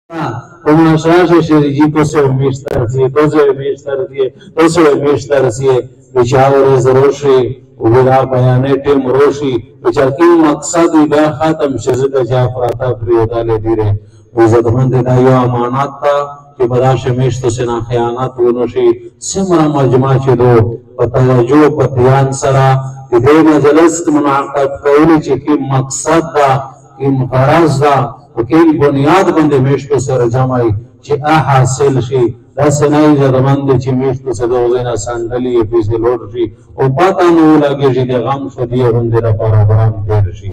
como nos hace şerici posemişler, posemişler siye biçare zoroşi ubira bayanete moroşi biçaki maksad ida khatam şezda Jafrata priyodale dire uzadman de dayo amanata कि बदा शमेश तो सेना खयानत वनोशी सिमरा मजमा चेदो पतवजो पतियान सरा इधे मजलिस मुनाक़द कौली कि मकसद दा कि गरज दा कि बुनियाद बंदे मेश तो सर जमाई कि आ हासिल शी दसनाई जदमंद कि मेश तो से दोजना संदली पीछे लोड शी ओ पता नो लगे जी दे गम शदिय बंदे रा परबराम देर शी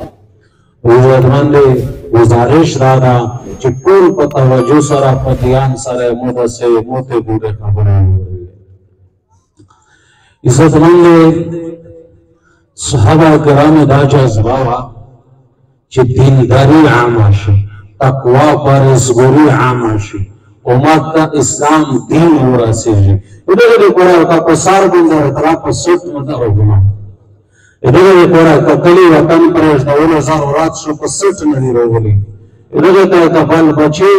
जदमंदे गुजारिश दादा कि पूर्ण पतवजो सरा पतियान सरा मोदा से मोते बूढ़े खबरें इज्जत मंदे सहाबा किराम दाजा जवाबा कि दीनदारी आमाशी तकवा परहेज़गारी आमाशी उम्मत का इस्लाम दीन हो रहा से इधर कोड़ा का पसार बंदर तरा पसुत मत होगा इधर कोड़ा का कली वतन पर दौलत ज़रूरत शो पसुत नहीं रोगली इधर का बाल बच्चे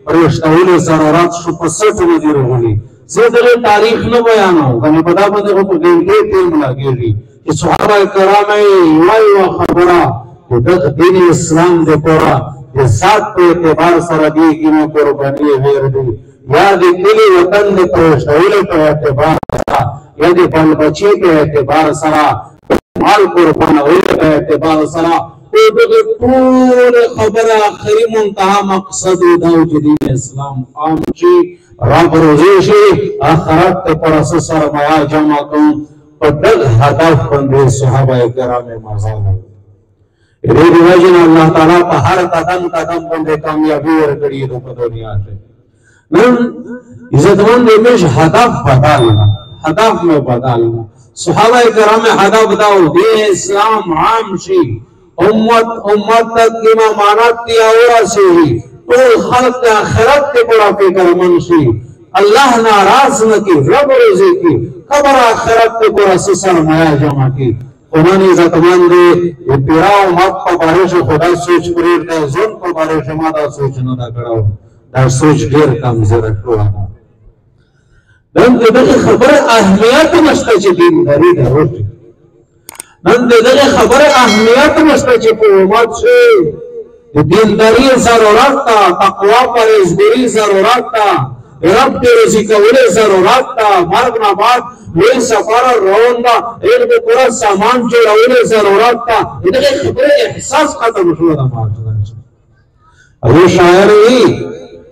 पर दौलत ज़रूरत शो पसुत नहीं रोगली ज़िंदगी तारीख न बयान हो कहीं पता बंदे को गेंदे टीम लगेगी कि सहाबा किराम युवाई व खबरा दीन इस्लाम दे कोड़ा ये साथ पे एतबार सरदी की में कुर्बानी वेर दी याद किली वतन दे दौलत पे एतबार सरा याद बाल बच्चे पे एतबार सरा माल कुर्बान हुए पे एतबार सरा पूरे खबर आखिरी मुंतहा मकसद दाऊद दीन इस्लाम आमची रब रोजेशी आखिरत पे परस सरमाया जमा कौं पदक हदफ बंदे सहाबा किराम मज़ाल रेडी वजन अल्लाह ताला का हर कदम कदम बंदे कामयाबी और कड़ी तो दुनिया से नन इज्जतमंद में हदफ बदलना हदफ में बदलना सहाबा किराम में हदफ दाओ दीन इस्लाम आम शी उम्मत तक की मामानत की और से ही तो खल्क आखिरत के बड़ा फिक्र मनशी अल्लाह नाराज न की रब रोज़ी की खबर आखिरत के बड़ा सरमाया जमा की उन्होंने इज्जतमंद इब्तिरा मत को बारिश खुदा सोच परेर का जोन को बारिश मादा सोच न दा कराओ दा सोच ढेर कम जरा हुआ नन दे खबर अहमियत मस्ता ची दीनदारी दा रोटी नन दे खबर अहमियत मस्ता ची उम्मत से दीनदारी जरूरत था तकवा परहेज़गारी जरूरत था रब के रज़ी कवले जरूरत था मर्ग ना बात वे सफर रोंदा एक दो पूरा सामान जो रवले जरूरत था इधर खबर एहसास खत्म हुआ था अबू शायर ही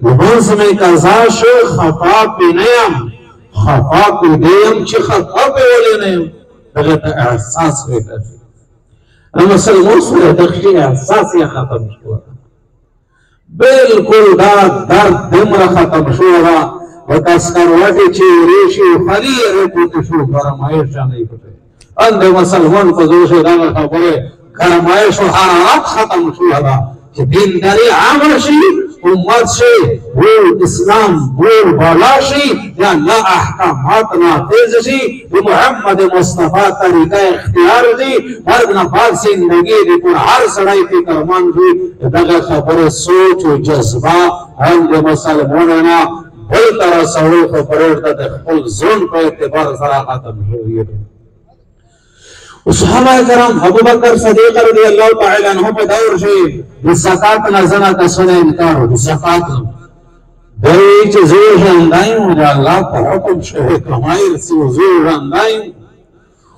नमाज में कज़ाश खफा बिनयम खफा बिनयम ची खफा पे वाले नयम लगता एहसास होता है अमा सलमोस में दख्शी एहसास या खत्म हुआ बिल्कुल दर्द दिमरा खत्म हुआ वतस्करवाटी चीरेशी खली रेपुट शो गरमाइश नहीं पटे अंदर मुसलमान को जोशे दागा खबरे गरमाइश और हरारत खत्म हुआ कि दीनदारी आमशी उम्मत से वो इस्लाम वो बालाशी या अल्लाह अहकामात नाफिज शी मोहम्मद मुस्तफा तरीका इख्तियार दी मर्द नफाज जिंदगी दी पर हर सड़ाई की करमान दी दागा खबरे सोच और जज्बा अंदर मुसलमाना बल तरह सवल को परेड़ता थे फुल जोन पर एतबार सरा खत्म हुई है सहाबा किराम अबू बकर सदीक रज़ियल्लाहु तआला अन्हु पे दौर से ज़कात नज़ना का सुने इनकार हो ज़कात बेच जोर अंदाई हो अल्लाह का हुक्म से कमाई से जोर अंदाई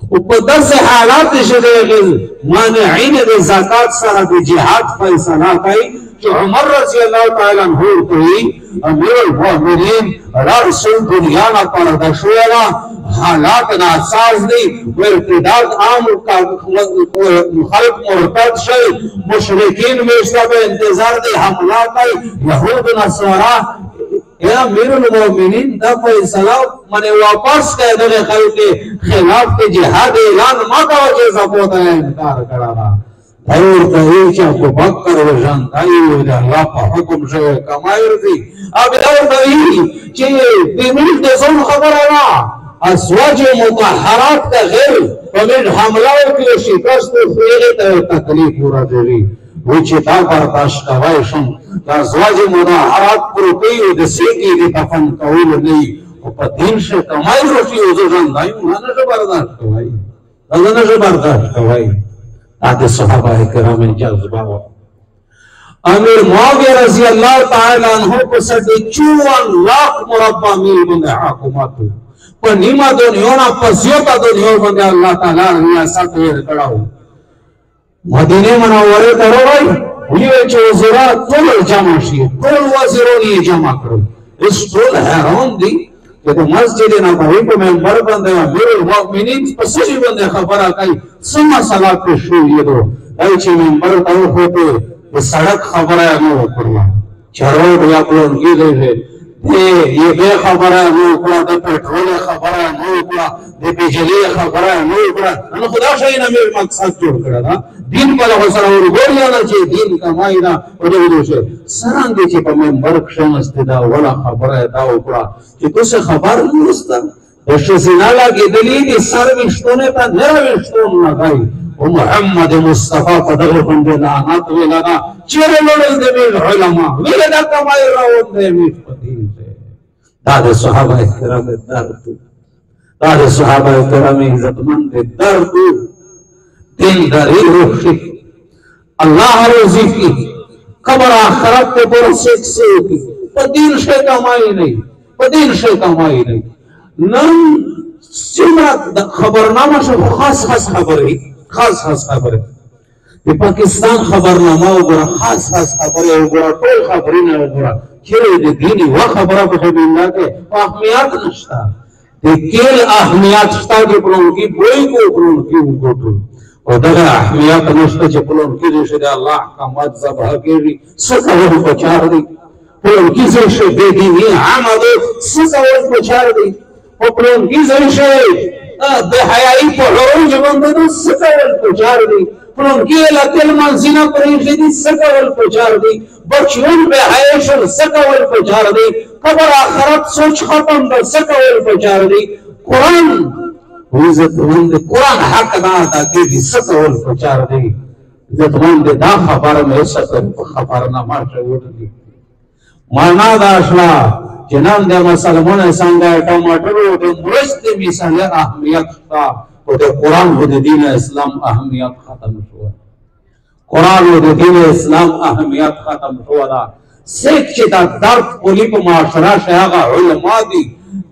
उपदर से हालात शरीअत मानिईन दे ज़कात सरा भी जिहाद फैसला कई कि उमर रज़ियल्लाहु तआला अन्हु कोई अमीरुल मोमिनीन रसूल दुनिया ना पर दशुरा हालात नासाज दी इर्तिदाद आम का मुखालिफ मुर्तद शै मुशरिकीन में सब इंतजार दे हमला कई यहूद नसरा या अमीरुल मोमिनीन दा फैसला मने वापस कह दे खल के खिलाफ के जिहाद ऐलान मत हो जे सपोर्ट है इनकार करा और कहीं क्या को बकर व जानताई हो अल्लाह का हुक्म से कमाई थी अब और कहीं कि बिमिल देशों खबर आना अज़वाज मुतहरात का गैर कमिट हमलाओं की शिकस्त फेरे तकलीफ पूरा देवी وی چې دا برداشت کوای شم د ازواج مطهرات پر کوي د سیګي د دفن کول نه او په دین شه کمای روشي او ځان دایو نه برداشت کوي دا نه برداشت کوي دا صحابه کرام جذبه و امیر معاویه رضی الله تعالی عنہ کو 54 लाख مربع میل باندې حکومت په نیمه دنیا نه پسیوتا دنیا باندې الله تعالی ریاست ورکړاو مدینه منوره ته راوړی وی چې وزرات ټول جمع شي ټول وزیران یې جمع کړل اس ټول حیران دي چې د مسجد نبوي په منبر باندې امیر المؤمنین په سجده باندې خبره کوي ثم صلات شو یدو دای چې منبر ته وخته د سړک خبره نه وکړه چروډ یا پلونګي دی یہ بے خبر ہے نو کلا دے پیٹرول خبر ہے نو کلا دے بجلی خبر ہے نو کلا انو خدا شاہی نا میرے مقصد جوڑ کرا دا دین پر حسن اور گوڑیانا چاہیے دین کمائی نا وجہ دوشے سرانگی چی پا میں مرک شمستی دا ولا خبر ہے دا کلا چی تو سے خبر نہیں استا دشت زنالا کی دلیدی سر وشتونے تا نرہ وشتون لگائی محمد مصطفیٰ پدغ بندے لعنت ویلنا چیرے لڑل دے میل علماء ویلنا کمائی راون دے میل پدین سے داد صحابہ کرام درد داد صحابہ کرام عزت مند درد دین داری روشی اللہ روزی کی قبر آخرت کے پر سیک سے کی پدین سے کمائی نہیں نم سمرت خبرنامہ سے خاص خبری خاص خبر ہے یہ پاکستان خبرنامہ وګوره خاص خبر ہے وګوره ټول خبرونه وګوره چیرې د دیني و خبره په دنیا کې اهمیت نشته د کېل اهمیت شته د پلونکی کوئی کو پلونکی وګورو او دغه اهمیت نشته چې پلونکی دې شه د الله احکامات ذبح کړي څه په چار دي پلونکی دې شه د دیني عمل څه په چار دي او پلونکی دې شه بے حیائی پر عروج بندن سکول پچار دی پلونکی لکل منزینہ پریشی دی سکول پچار دی بچون بے حیاشن سکول پچار دی قبر آخرت سوچ ختم در سکول پچار دی قرآن عزت مند قرآن حق دا کی دی سکول پچار دی عزت مند دا خبر میں سکر خبر نما شعور دی مانا دا اشلا جنان دے مسلمان سانگا ٹماٹرو دے مرش دے مثال اہمیت شتا و دے قرآن و دے دین اسلام اہمیت ختم شوا قرآن و دے دین اسلام اہمیت ختم شوا دا سیک چیتا درد پولی پا معاشرہ شیاغا علماء دی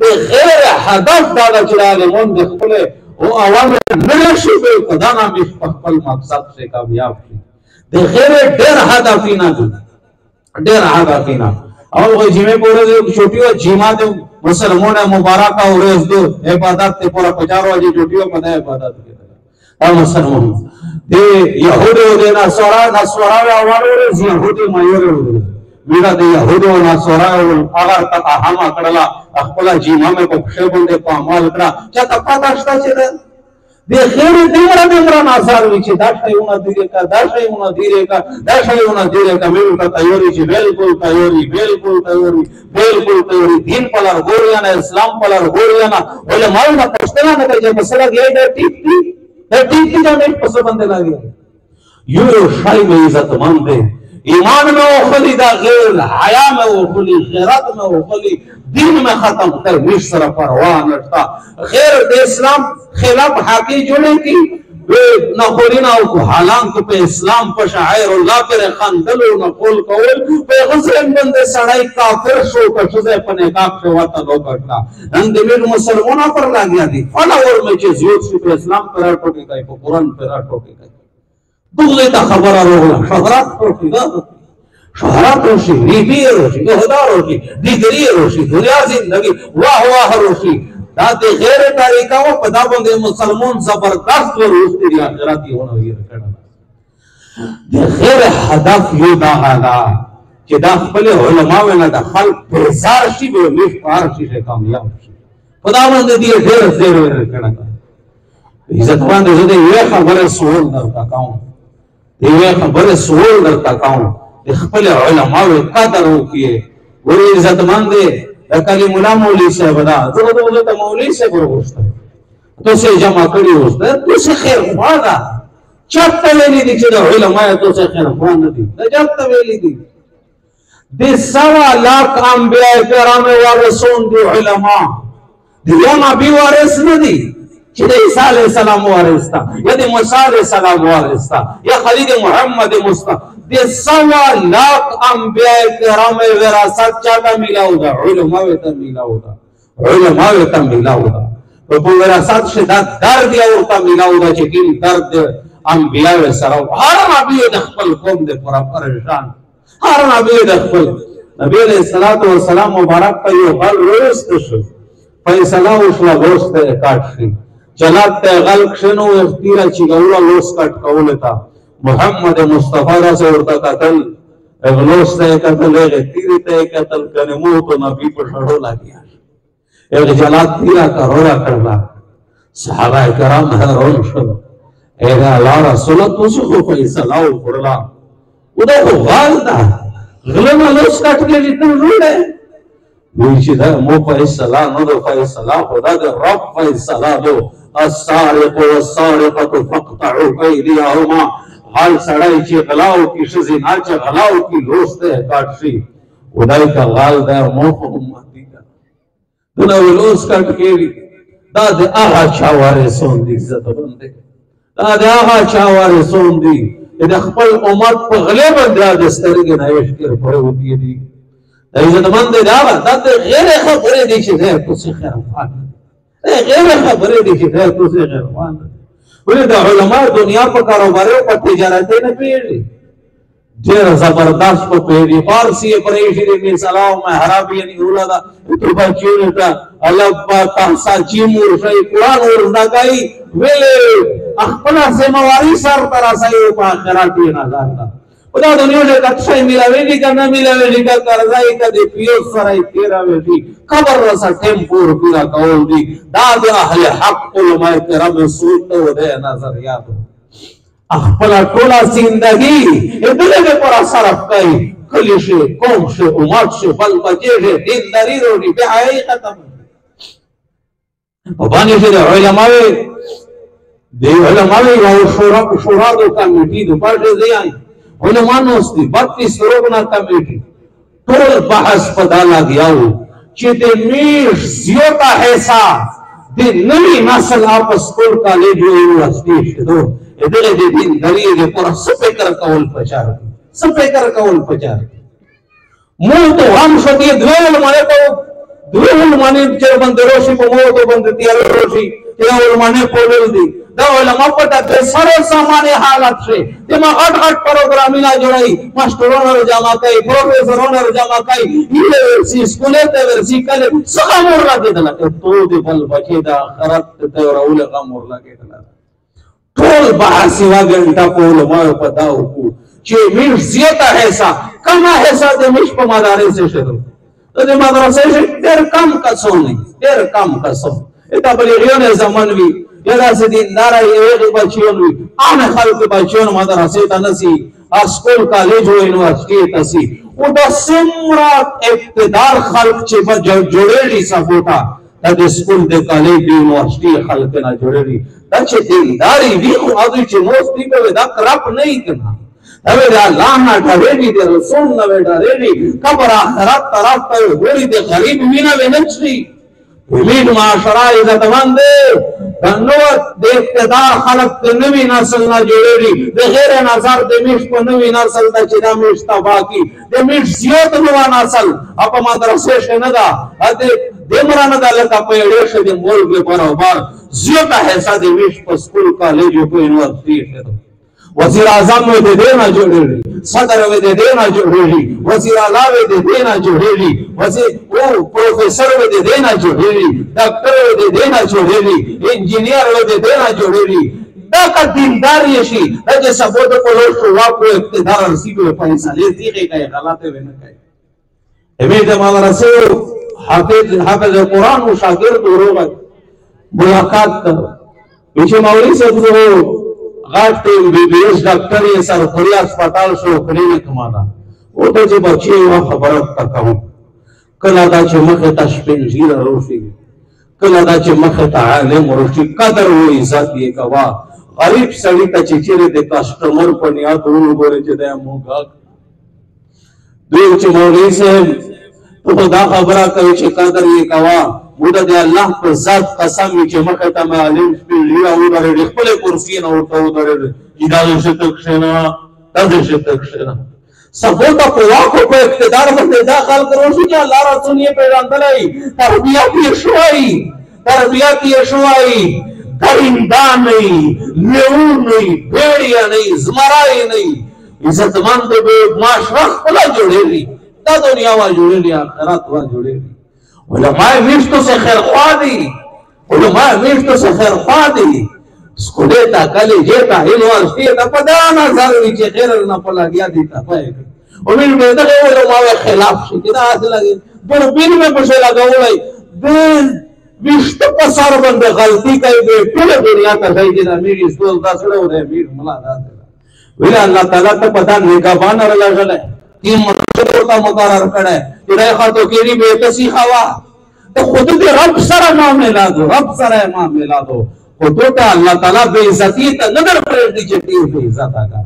دے غیر حدف دادا چلا دے من دے خلے وہ عوام نرشی بے قدانا میں پخپل مقصد سے کامیاب شی دے غیر دیر حدفینا دی دیر حدفینا اور وہ جمعے پورے دے چھوٹیوں جیمہ دے مسلمون مبارکہ اور اس دو عبادت تے پورا پچارو آجی چھوٹیوں مدہ عبادت کے اور مسلمون دے یہود دے نصورا آوارو رز یہود مایور میرا دے یہود و نصورا اگر تک آہاما کرلا اخبلا جیمہ میں بخشے بندے پامال کرا چاہتا پاتاشتا چے دے دے خیر دیمرا ناظار ویچے داشتای اونا دیرے کا میرے کا تیوری چے بیلکل تیوری دین پلار گوریانا اسلام پلار گوریانا علماء نا پشتنا نکا جے مسئلہ گیا ہے ٹھیک جانے پس بندے لگے یو شائی میں عزت مندے ایمان میں وہ خلی دا غیر حیاء میں وہ خلی خیرات میں وہ خلی دین میں ختم کر مشتر پروان رکھتا خیر دے اسلام خلاف حاکی جوڑے کی نخورین او حالان کو پہ اسلام پہ شعائر اللہ پر خاندلو نقول قول پہ غزرین بندے سڑائی کافر شو کا شزے پنے کاف شو واتا دو کرتا رنگ دمیر مسلمونہ پر لاغیا دی فلا اور میں چیز یوت شو پہ اسلام پر آٹھو کے کئی پہ قرآن پر آٹھو کے کئی دغلی تا خبر رولا شہرات روشی شہرات روشی ریبی روشی اہدا روشی دیگری روشی دنیا زندگی واہ روشی داتے غیر تاریکہ و پدا بندے مسلمون زبردست و روشتی دی آخراتی ہونا ہوئی رکھنا دے غیر حدف یو دا غالا کہ دا خپل علماء وینا دا خلق پیزار شی بے میش پار شی سے کامیاب شی پدا بندے دی دیر رکھنا عزت باندے زدے یہ خبر سوال درتا کاؤں یہ خبر سوال درتا کاؤں خپل علماء قدر ہو کیے وری عزت مندے کلی ملا مولی سے بدا زبردو مولی سے برگوشتا ہے تو سے جمع کری ہوستا ہے تو سے خیر خوادا چاته ویلي دي چې د علماء توسه خیر خوان نه دي دا چاته ویلي دي د 1.25 لاکھ انبیاء کرام وارثون دي علما د یو نبی وارث نه دي چې د عیسی علیه السلام وارث تا یا د موسی علیه السلام وارث تا یا خلیل محمد مصطفی د 1.25 لاکھ انبیاء کرام وراثت چاته میلاو ده علماء ته میلاو ده علماء ته میلاو ده په وراثت شه دا درد یا ورته میلاو ده چې کوم درد انبیاء سره هر نبی د خپل قوم د پورا پریشان هر نبی د خپل نبی علیہ الصلوۃ والسلام مبارک په یو حال روست شو فیصله وشوه روست کاټ شي جلات ته غلق شنو اختیار چې ګوره لوس کټ کول تا محمد مصطفی رسول ورته قتل اغلوس ته قتل غتیر ته قتل کنه مو تو نبی په شړو لاګیا ایک جلات تیرا کرورا کړلا صحابه کرام حیران شول اے الله رسول تاسو خو فیصله وکړه ودا غال دا غلما لوس کټ کې ته جوړه وی چې دا مو فیصله نو د فیصله خدا د رب فیصله دو السارق والسارقة فاقطعوا أيديهما حال سړی چې غلاو کی شزینا چې غلاو کی لوسته کاټ شي ودای کا غال دا مو امتی دا دنا ولوس کاټ کېږي دا د هغه چا وارثون دي عزت باندې دا د هغه چا وارثون دي د خپل امت په غلې باندې د سترګې نه یشکر پړې ودی دي د عزت باندې دا د غیر خبرې دي چې ده کو څه خیر غیر خبرې دي چې ده کو څه خیر ولې د علماء دنیا په کاروبار او په تجارت نه پیږي ډېر زبردست په پیږي فارسی پرېشي دې سلام محرابي نه ولادا تو بچو ته الله پاک سچي مور شي قران ورنا کوي ویلې خپل سمواري سر تر اسایو په آخرت نه ځاندا خدا دنیا له کښې ملاوي کنه ملاوي کا قرضای کدي پیو سره تیراوي خبر رسا ټیمپور پورا کول دي دا د اهل حق علماء کرام سوت او د نظریات خپل ټوله زندگی دغه پر صرف کوي کلی شي قوم شي امت شي بل بچي دینداري روړي به حقیقت په باندې د علماء او شورا د کمیټې د پاره ځای علماء نوستي 32 رکنا کمیټي ټول بحث پدا لګیاو چې د میش زیاته حصہ د نوی نسل اپس کول کالج او یونیورسيټي شته دغه د دین دلیل پر سپیکر کول پچار سپیکر کول پچار مو ته هم شو دي دوه معنی چې باندې روشي په مو ته باندې تیار روشي چې علماء په ول دي دا علماء په د سره سامانه حالت شي د ما غټ پروګرامونه جوړي ماسترونو جمع کوي پروفیسورونو جمع کوي یونیورسيټي سکولې ته ورسي کله څنګه مور راځي دلته ټول دی بل بچي دا خراب ته راول غمور لګیدل ټول بحث یو غنټه په علماء په دا وکړو چې مش زیاته حصہ کم حصہ د مش په مدارس شروع د مدرسې ډېر کم کسو نه ډېر کم کسو اته بلغیونه زمان وی یدا سدیندار یو بچیون وی عام خلک بچیون مدرسې ته نسی اسکول کالج او یونیورسيټي ته سي او د سمرا اقتدار خلک چې جوړېږي سپورټا د سکول د کالج د یونیورسيټي خلک نه جوړېږي دا چې دینداري وی خو هغه چې موستي په دا کرپ نه کنا اوی دا الله نه ډارېږي د رسول نه ډارېږي قبر آخرت طرف ته ګوري د غریب وینه ونچري امید معاشره عزت مند نو د اقتدار خلق د نوی نسل نه جوړېږي د غیر نظر د میش په نوی نسل ته چې دا میش تباه کی د میش زیات نو نسل په مدرسې شنه دا د مرانه د لکه په اړه شه د مول په برابر زیات حصہ د میش په سکول کالج او یونیورسيټي شه وزیر اعظم و دې نه جوړېږي صدر و دې نه جوړېږي وزیر اعلی و دې نه جوړېږي وزیر او پروفیسور و دې نه جوړېږي ډاکټر و دې نه جوړېږي انجینیر و دې نه جوړېږي دا کا دیندار شي دا چې سبوت په لور شو واکو اقتدار رسیدو په فیصله دیږي کوي غلطه ونه کوي امید مدرسې حافظ قرآن او شاګرد ورغه ملاقات کړ چې مولوی صاحب غاټ بی بی ایس ډاکټر یې سرخوري هسپتال شو کلینیک مالا او ته چې بچي یو خبره تکو کله دا چې مخه ته شپنځیر روشي کله دا چې مخه ته عالم روشي قدر او عزت یې کوا غریب سړی ته چې چیرې د کسټمر په نیت وګورې چې دی موږ دوی چې مولوي صاحب ته دا خبره کوي چې قدر یې کوه موږ د الله په ذات قسم وي چې مخې ته معلم سپېلي راودرېږي خپلې کرسۍ نه ورته ودرېږي چې داسې ته کښېنه داسې ته کښېنه سبو ته په واک او په اقتدار باندې دا خلک روشي چې الله رسول یې پېژندلی تربیت یې شوی درنده نه وي لیو نه وي بېړیه نه وي زمری نه وي عزتمند معاشره خپله جوړېږي دا دنیا وا جوړېږي آخرت وا جوړېږي علماء میشتو سے خیرخوا دي سکولې ته کالجې ته یونیورسټۍ ته په دا نظر وي چې خیر نه په لګیا دي تپی کوي امید مې دغه علماو خلاف شي چې دا هسې لګي دوربین مې پسې لګولی د ویښته په سر باندې غلطي کوي دی ټوله دنیا ته ښایي چې دا میر استول دا سړی و دی میر ملا داسې ده ویله الله تعالی ته په دا نګهبان راغلی تین منصب ورته مقرر کړی چې دی خاطو کېږي بېکسي خوا د خود د رب سره معاملات خو تو ته الله تعالی بې عزتي ته نه در پرېږدي چې ته یې بې عزته کړه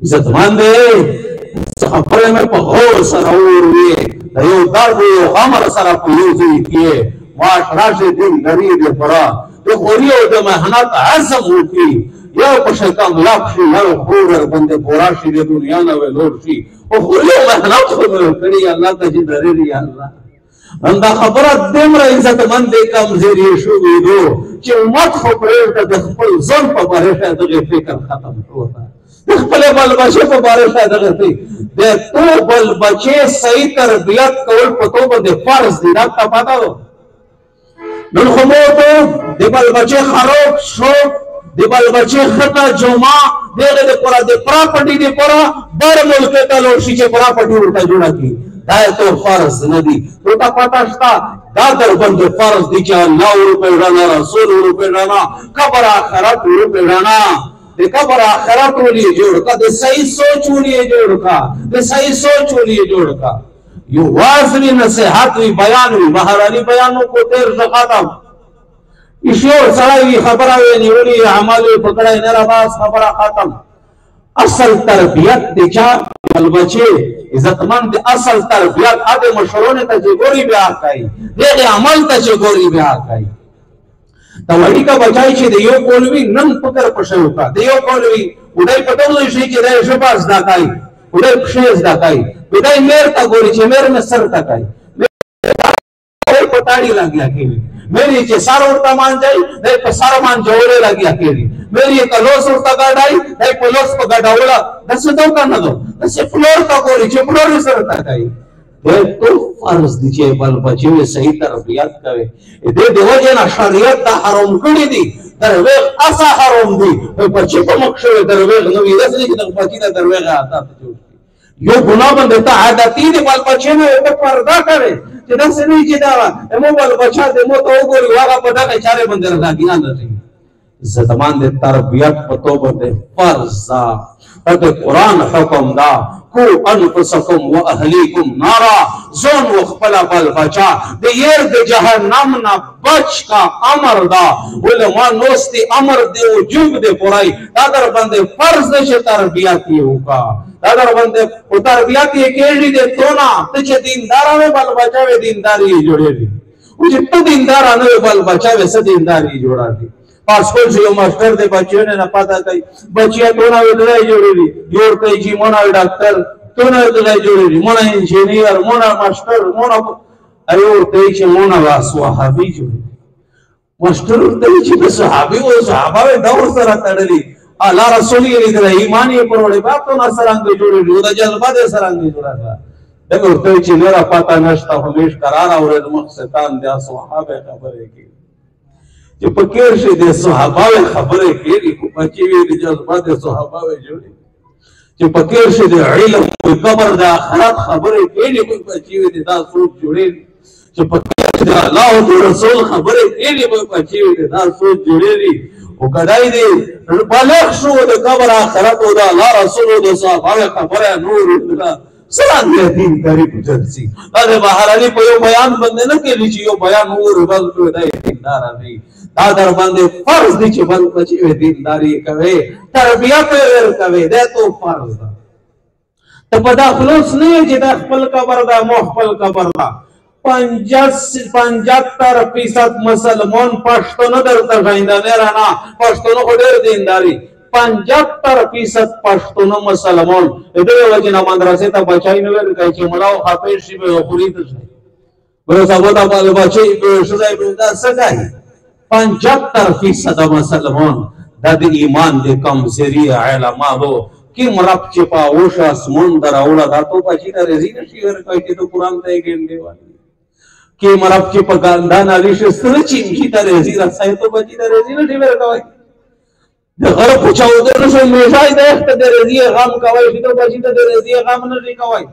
عزتمند دی خبرې مې په غور سره وویلې د یو درد یو غمر سره په یو ځای کې معاشره چې دینداري د پوره د خوري او د محنت عزم وکړي یو په شکم لاک شي یو خور باندې پوره شي د دنیا نه ویلور شي او خوري او محنت خو مې کړي الله ته چې درېږي یا الله دا خبره دومره عزتمند دی کمزوري شوې دو چې امت خو پرېږده د خپل ځان په باره کې دغه فکر ختم شو د خپلې بل بچې په باره کې دغه د تو بل بچې صحیح تربیت کول په تو باندې فرض دی دا ته پته ده نن خو مو ته د بل بچې خراب شو د بل بچې خطه جمعه دغه د پوره د پراپرټي د پوره بر ملک ته لوړ شي چې پراپرټي ورته جوړه کړي دا تو فرض نه دي تو ته پته شته دا در باندې فرض دي چې الله ورپېژنه رسول ورپېژنه قبر آخرت ورپېژنه د قبر آخرت ولې جوړ کا د صحیح سوچ ولې جوړ کا یو واضح نصیحت وی بیان وی بهرالي بیانو کو تیر ختم ایشور سړی وی خبره وی نیولې اعمال پکړای نه را باس خبره ختم اصل تربیت د چا بچي عزتمند اصل تربیت اده مشرونه ته ګوري بیا کوي دغه عمل ته ګوري بیا کوي دا وړي کا بچای چې د یو کولوي نن فکر پښه وکړه د یو کولوي وډای پټول شي چې دا شپاس دا کوي وډای پښه دا کوي وډای مېر ته ګوري چې مېر مې سر ته کوي مې پټاړي لګیا کوي मेरी के सारो तमान जाई दे पे सारो मान जोरे लगी अकेली मेरी का लोस उठता गाड़ाई दे पे लोस पे गाड़ावला दस दो का न दो दस फ्लोर का कोरी चे फ्लोर सरता काई दे तो फर्ज दीजिए बल बचे सही तरबियत करे दे देव जना शरीयत ता हराम कड़ी दी दरवे असा हराम दी बच्चे को मकसद दरवे नवी रसली की बच्ची दा दरवे आता यो गुनाह बंदे ता आदती दे बल बचे ने तो पर्दा करे چې دا سړي چې دا مو بل بچا دې مو ته وګوري هغه په دغه چارې باندې راځي نه لري زمان دې تربيت په تو باندې فرض ده قرآن حکم دا کو انفسکم واهلیکم نارا زون وخپل بل بچا د ير د جهنم نه بچ کا امر دا علماء نوستي امر دی وجوب دی پورای دا در باندې فرض ده چې تربيت یوکا دا در باندې او تربيت یې کېږي د تونا ته چې دیندارانه بل بچاوي دینداري جوړېږي او چې ته دیندارانه بل بچاوي څه دینداري جوړاږي پاسپورت یو ماستر د بچیونه نه پاتا کوي بچیا تونا ولای جوړېږي جوړ کوي چې مونږ ډاکټر تونا ولای جوړېږي مونږ انجینیر مونږ ماستر مونږ ایو ته چې مونږ صحابي جوړېږي ماستر ته چې صحابي او صحابه دور سره تړلي الله رسول یې لیدل ایمان یې پرولې باب ته سرنګ جوړېږي او د جذبه د سرنګ جوړه دغه ورته چې نه را پاتا نشته همیش قرار اورې مخستان د صحابه خبرې کوي چې پکې شي د صحابه خبرې کوي کو پچې وی د جذبه د صحابه جوړي چې پکې شي د علم او قبر د آخرت خبرې کوي کو پچې وی د سوچ جوړي چې پکې شي د الله او رسول خبرې کوي کو پچې وی د سوچ جوړي او کدای دی بالغ شو د قبر آخرت او د الله رسول او د صحابه خبره نور سلام دې دین کاری پوجرسي دا بهرالي په یو بیان باندې نه کوي چې یو بیان نور بل دی دیندار دی دا در باندې فرض دي چې بل بچي دینداری کوي تربیت ورکوي دا تو فرض ده ته په دا خلوص نه چې دا خپل قبر دا مو خپل قبر دا 75% مسلمان پښتون درته غیندا نه رانا پښتون خو ډېر دینداری 75% پښتون مسلمان دغه وجه نه مدرسې ته بچای نه ورکړي چې مولا او حافظ شي به خوري ته ورو سبا ته په بچي په شذای په دا سګای 75% مسلمان د ایمان د کمزوري علماء کی مرب چې په اوش اسمون دراوړه دا ته بچی ته رزي نشي ورکړي چې ته قران ته ګنده وایي کی مرب چې په ګاندان علي شستره چې ته رزي راځي ته بچی ته رزي نشي ورکړي د غرب په چاو د نشو میشای د رزي غم کوي چې ته بچی ته رزي غم نه لري کوي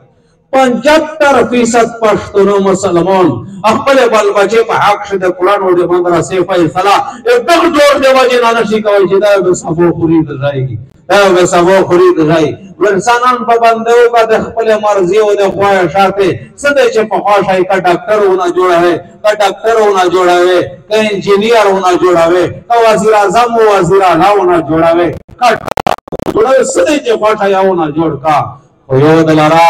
75% پښتون مسلمان خپل بل بچي په حق شته قران او د مدرسې فیصله دغه جوړ دی وجه نه نشي کوي چې دا سبو خوري ځایږي دا به سبو خوري ځای ورسانان په بندو باندې خپل مرزي او د خواهشاته سده چې په خواهشای کا ډاکټرونه جوړاوي کا ډاکټرونه جوړاوي کا انجینیرونه جوړاوي کا وزیر اعظم او وزیر اعلی جوړاوي کا جوړاوي سده چې خواهشایونه جوړ کا خو یو دلارا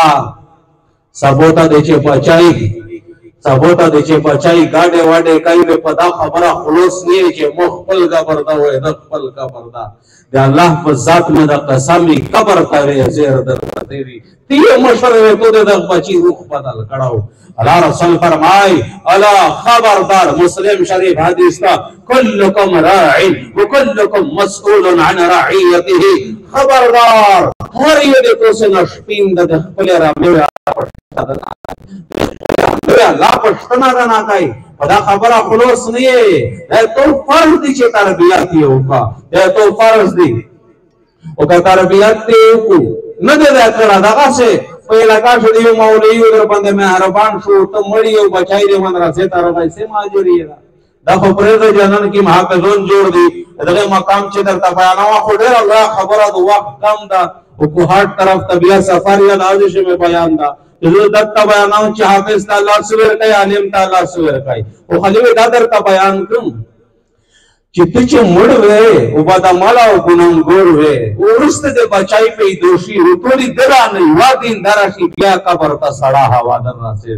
سبوتا دې چې بچای گاډه واډه کوي په دا خبره خلوص نه چې مخبل قبر دا وای د خپل قبر دا د الله په ذات مې د قسمی قبر ته زیر درته وی تی مشوره ته د بچی روح بدل کړهو الله رسول فرمای الا خبردار مسلم شریف حدیث تا کلکم راع وکلکم مسئول عن رعیته خبردار هر یو د کوسه نشپین د خپل را مې لا پښتنه نه کوي په دا خبره خلوص نه یې دا تو فرض دي چې تربیت یې وکړه دا تو فرض دي او که تربیت دې وکړو نه دې دا کړه دغه څه په علاقه شو دی مولوی در باندې مهربان شو ته مړی او بچای دې مدرسې ته راځي سم اجری دا خو پرې د جنن کې محافظون جوړ دي دغه مقام چې درته بیانوا خو ډېر الله خبره د وخت کم ده او کو هر طرف طبيعت سفر یا نازش میں بیان دا جو دتا بیاناو چې حافظ تعالی سویر کوي عالم تعالی سویر کوي او خلیوی دا درته بیان کوم چې ته چې مړ وې او بادا مالا او ګناګور وې ورسته د بچای په دوشي ورتوري درا نه وا دین دراشي بیا قبر ته سړا هوا در راسي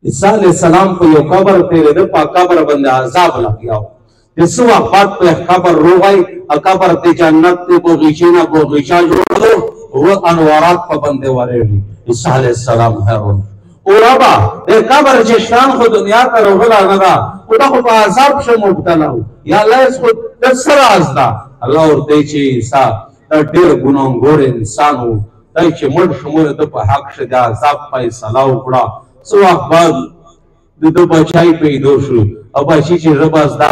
عیسی علیہ السلام په یو قبر تیرې د پاک قبر باندې عذاب لګیاو یسو وفات په قبر روغای قبر ته جنت ته بغیچینا بغیچا جوړو او انوارات په باندې ورېږي عیسی علیہ السلام هرون او ربا د قبر چې شان خو دنیا ته روغلا نه دا او دا په عذاب شو مبتلا یا الله اس کو د سره ازدا الله ورته چې عیسی د ډېر ګناګور انسان وو دای چې مړ شمور د په حق شه د عذاب فیصله وکړه سو اخبار د بچای پیدا شو او بچی چې رباز دا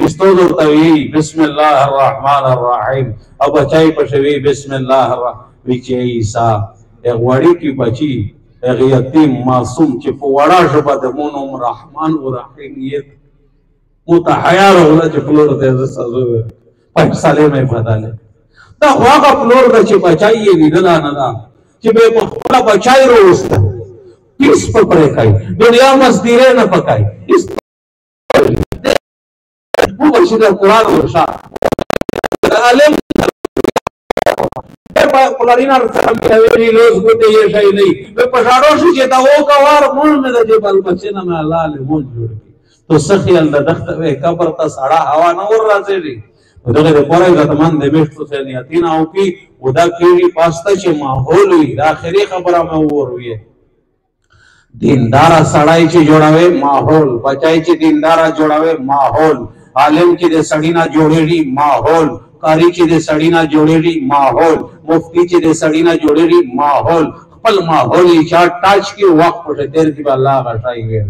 استودر توی بسم الله الرحمن الرحیم او بچای پښوی بسم الله الرحمن چې عیسی غوړی کی بچی یتیم معصوم چې په وړا شپه د مونږ رحمان او رحیم یې متحیر ولا چې فلور ته زسازو پښ ساله مې بداله دا هغه فلور د چې بچای یې لیدل نه دا چې به خپل بچای روسته پیس په پرې کوي دنیا مزدیره نه پکای वो बशीर कुरान वर्षा आलम पलारीना रसमी लोग होते ये सही नहीं वे पछाड़ो से जेता वो कवार मुन में दे बल बच्चे ना मैं अल्लाह ले मुन जोड़ तो सखी अल्लाह दख्त वे कब्र ता साड़ा हवा न और राजे री उधर दे परे गतमन दे मेष्ट से नियतिना हो की उदा कीड़ी पास्ता छे माहौल हुई आखिरी खबरा में और हुई दीनदारा सड़ाई ची जोड़ावे माहौल बचाई ची दीनदारा जोड़ावे माहौल आलिम की दे सड़ीना जोड़ेरी माहौल कारी की दे सड़ीना जोड़ेरी माहौल मुफ्ती की दे सड़ीना जोड़ेरी माहौल पल माहौल इचार टाच की वक्त पर देर की अल्लाह गशाई गए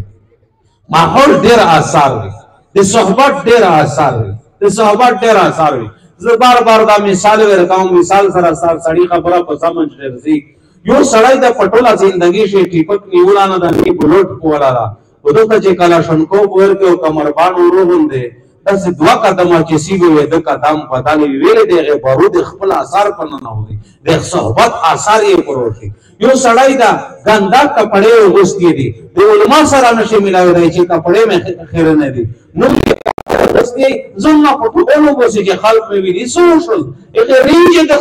माहौल देर आसार है दे सोहबत देर आसार है दे सोहबत देर आसार है बार बार दा मिसाल वे रकाऊं मिसाल सरा सार सड़ी खबरा को समझ रही यो सड़ाई दा पटोला जिंदगी से टिपक निवला ना दा नी बुलोट पोला दा उदो का जे कला शनको पोर के कमरबान उरो हुंदे داسې دوه قدمه چې سیږي وې د قدم بدلې ویلې دغه بارود خپل اثر په نه نوځي د صحبت اثر یې پروشي یو سړی دا ګندا کپڑے وغوستي دي د علما سره نشي ملاوي دی چې کپڑے مې خیر نه دي نو دستی زما په ټولو وګورئ چې خلک مې ویني سوشل هغه رینج د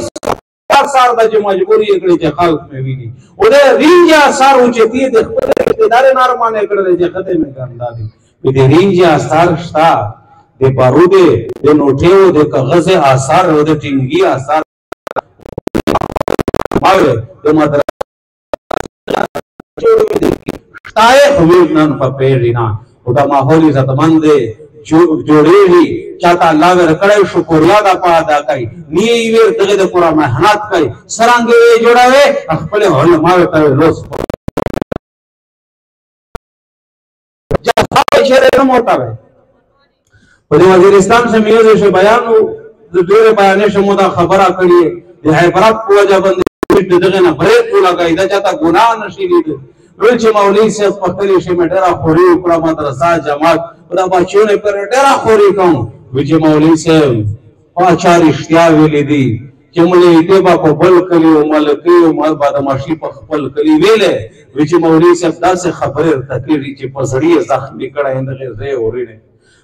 سار د مجبوري کړی چې خلک مې ویني او د رینج اثر او چې دې خپل اقتدار نارمانه کړل چې خدای مې ګندا دي دې رینج اثر شتا د بارود د نوټیو د کاغذ اثر او د ټینګي اثر ماوي د مدرسې شتای خوینن په پیرینا او دا ماحول عزتمند جوړېږي چاته الله ورکړی شکریا دا په ادا کوي نی ویر دغه د پورا مهنت کوي سرانګې جوړاوي خپل علماء ته لوس جذبه شرع موتا وي په وزیرستان سے میوزه شو بیان د ډېر بیانې شمو دا خبره کړې د عبرت په وجه باندې دغه نه بریک لګای دا چاته ګناه نشي لیدل ویل چې مولوی صاحب په کلی شي مټره خوري کړه مدرسه جماعت دا بچونه پر ډېر خوري کوم وی چې مولوی صاحب پاچا رښتیا ویلې دي چې مولوی ته په بل کلی او ملکی او مال بعد ماشي په خپل کلی ویلې وی چې مولوی صاحب داسې خبره تکړه چې پسړی زخمی کړه اندغه زه اورینه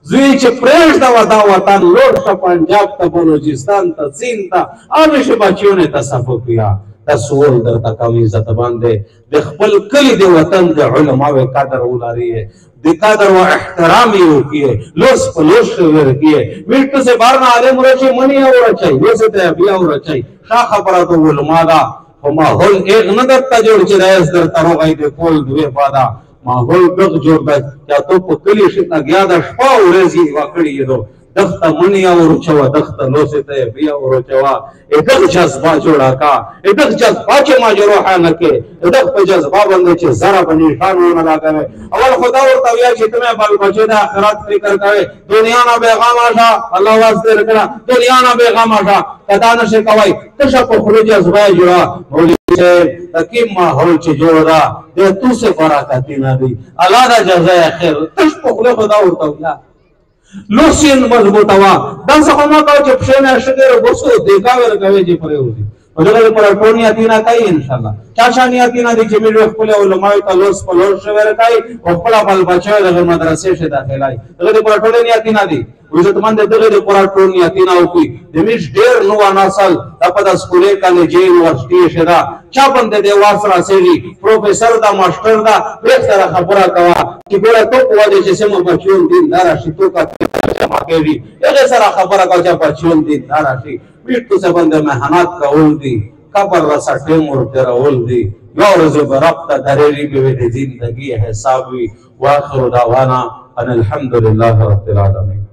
زوی چې پرېږ دا وطن لوټ ته پنجاب ته بلوچستان ته سین ته هغه شي بچونه ته سبق یا تسول درته کوي عزت باندې د خپل کلی د وطن د علماء قدر ولري د قدر او احترام یې وکړي لوس په لوس ورکړي ویټ سے بار نه عالم ورچي منی او ورچي وسه ته بیا ورچي شا خبره د علماء دا او ماحول ایک نه درته جوړ چې راز درته روغای د کول دوی پادا ماحول دغ جوړ دی یا تو په کلی شي اگیا د شپه ورځي واکړي دو دخته منی او چوا دخته لوسه ته بیا او چوا دغه جذبه جوړا کا دغه جذبه چې ما جوړه نه کې دغه په جذبه باندې چې زرا باندې نشانونه لګاوي اول خدا ورته ویا چې تمه بل بچو د آخرت فکر کوي دنیا نه پیغام آشا الله واسطه رکړه دنیا نه پیغام آشا کدا نشه کوي تشه په خروج جذبه جوړا مولوی تکیم ماحول چې جوړا د تو سے برکت نه دی الله دا جزای خیر تش په خدا ورته ویا لوسین مضبوطه وا دا څه ما کو چې په نه شګر وسو دیکا ورکوي چې پرې وځي او دغه پر ټونیا تینا کوي ان شاء الله چا شانیا تینا دي چې موږ خپل علماء ته لوس په لوس شویر کوي او خپل بل بچو دغه مدرسې شه داخلای دغه پر ټونیا تینا دي عزت مند دغه پر ټونیا تینا او کوي د میش ډیر نو نسل په د سکولې کالج یونیورسيټي شه دا چا باندې د واسره سړي پروفیسور دا ماستر دا به سره خبره کوا چې ګوره ته په دې چې سم بچو دین دار شي تو کا جمع کوي هغه سره خبره کوي چې بچو دین دار شي بیٹو سے بندے محنت کا اول دی قبر رسا ٹیمور تیرا اول دی یورز برقت دریری بیوی زندگی حسابی واخر دعوانا ان الحمدللہ رب العالمین